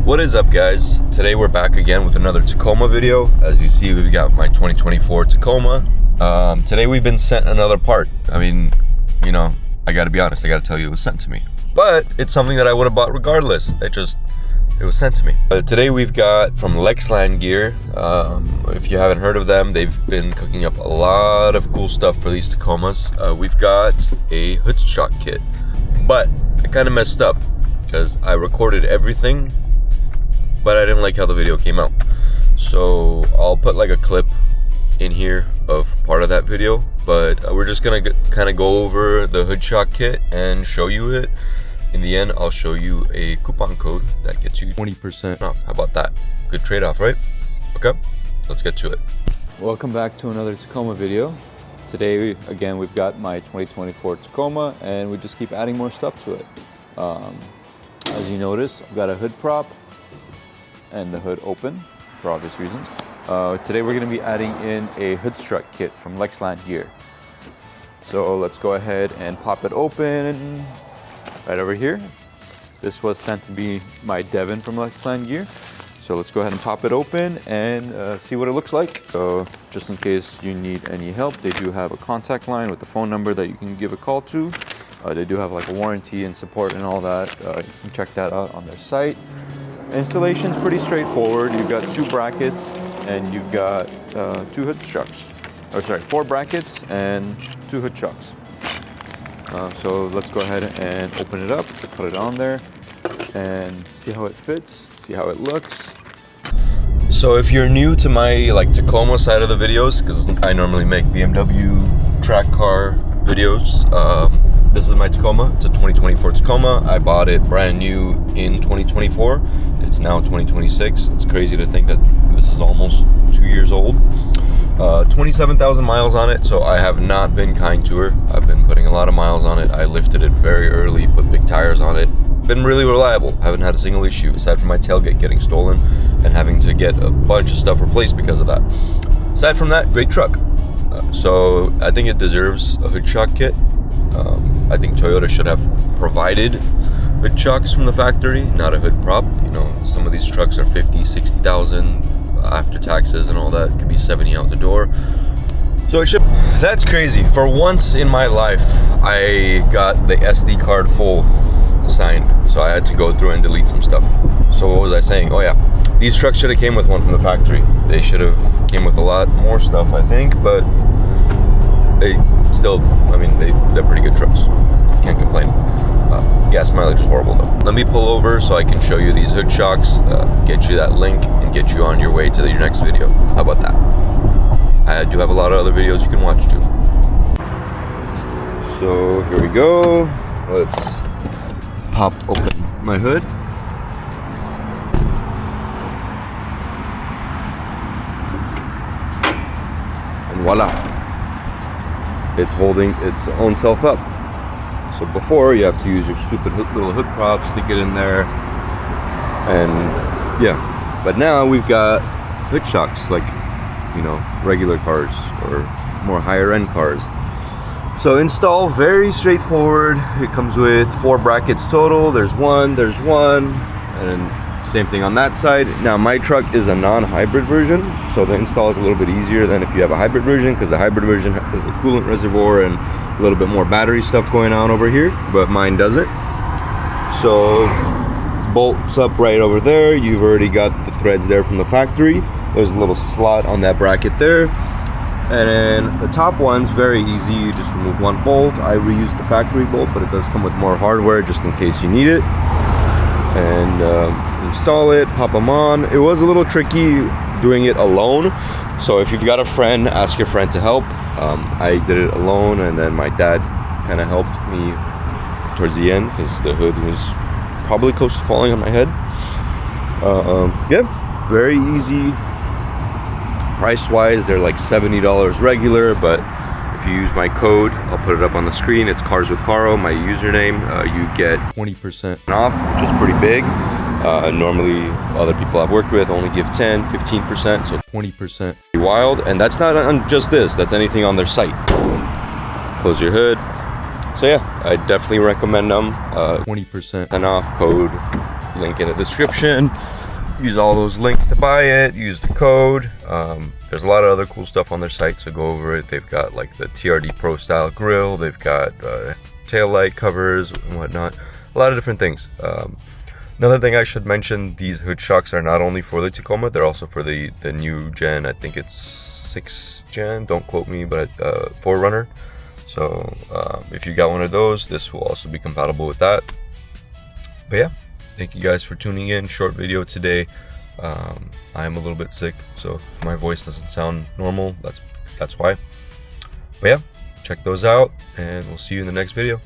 What is up, guys? Today we're back again with another Tacoma video. As you see, we've got my 2024 Tacoma. Today we've been sent another part. I mean, you know, I gotta be honest, I gotta tell you it was sent to me. But it's something that I would have bought regardless. It was sent to me. Today we've got from LexLand gear. If you haven't heard of them, they've been cooking up a lot of cool stuff for these Tacomas. We've got a hood shock kit, but I kind of messed up because I recorded everything, but I didn't like how the video came out. So I'll put like a clip in here of part of that video, but we're just gonna kind of go over the hood shock kit and show you it. In the end, I'll show you a coupon code that gets you 20% off. How about that? Good trade-off, right? Okay, let's get to it. Welcome back to another Tacoma video. Today, again, we've got my 2024 Tacoma, and we just keep adding more stuff to it. As you notice, I've got a hood prop and the hood open for obvious reasons. Today, we're gonna be adding in a hood strut kit from LexLand gear. So let's go ahead and pop it open. Right over here. This was sent to be my Devon from LexLand gear. So let's go ahead and pop it open and see what it looks like. So just in case you need any help, they do have a contact line with the phone number that you can give a call to. They do have like a warranty and support and all that. You can check that out on their site. Installation's pretty straightforward. You've got two brackets and you've got two hood chucks. Or sorry, 4 brackets and 2 hood chucks. So let's go ahead and open it up, put it on there, and see how it fits, see how it looks. So if you're new to my Tacoma side of the videos, because I normally make BMW track car videos, this is my Tacoma. It's a 2024 Tacoma. I bought it brand new in 2024. It's now 2026. It's crazy to think that this is almost 2 years old. 27,000 miles on it, so I have not been kind to her. I've been putting a lot of miles on it. I lifted it very early, put big tires on it. Been really reliable. Haven't had a single issue aside from my tailgate getting stolen and having to get a bunch of stuff replaced because of that. Aside from that, great truck. So I think it deserves a hood shock kit. I think Toyota should have provided hood shocks from the factory, not a hood prop. You know, some of these trucks are 50, 60,000 after taxes and all that. It could be 70 out the door. So it should. That's crazy. For once in my life, I got the SD card full signed, so I had to go through and delete some stuff. So what was I saying? Oh yeah, these trucks should have came with one from the factory. They should have came with a lot more stuff, I think, but they still, I mean, they're pretty good trucks. Can't complain. Gas mileage is horrible though. Let me pull over so I can show you these hood shocks, get you that link, and get you on your way to your next video. How about that? I do have a lot of other videos you can watch too. So here we go. Let's pop open my hood. And voila. It's holding its own self up. So before, you have to use your stupid little hood prop, stick it in there, and yeah. But now we've got hood shocks, like, you know, regular cars or more higher end cars. So install, very straightforward. It comes with 4 brackets total. There's one, and same thing on that side. Now my truck is a non-hybrid version, so the install is a little bit easier than if you have a hybrid version, because the hybrid version has a coolant reservoir and a little bit more battery stuff going on over here, but mine doesn't. So bolts up right over there. You've already got the threads there from the factory. There's a little slot on that bracket there. And then the top one's very easy. You just remove one bolt. I reused the factory bolt, but it does come with more hardware just in case you need it. And install it, pop them on. It was a little tricky doing it alone, so if you've got a friend, ask your friend to help. I did it alone, and then my dad kind of helped me towards the end because the hood was probably close to falling on my head. Yeah, very easy. Price wise, they're like $70 regular, but if you use my code, I'll put it up on the screen. It's Cars with Caro, my username. You get 20% off, which is pretty big. Normally, other people I've worked with only give 10, 15%, so 20%. Wild, and that's not on just this, that's anything on their site. Close your hood. So yeah, I definitely recommend them. 20% off code link in the description. Use all those links to buy it. Use the code. There's a lot of other cool stuff on their site, so go over it. They've got like the TRD Pro style grill. They've got tail light covers and whatnot. A lot of different things. Another thing I should mention, these hood shocks are not only for the Tacoma, they're also for the new gen. I think it's 6th gen, don't quote me, but 4Runner. So if you got one of those, this will also be compatible with that. But yeah, thank you guys for tuning in. Short video today. I am a little bit sick, so if my voice doesn't sound normal, that's why. But yeah, check those out, and we'll see you in the next video.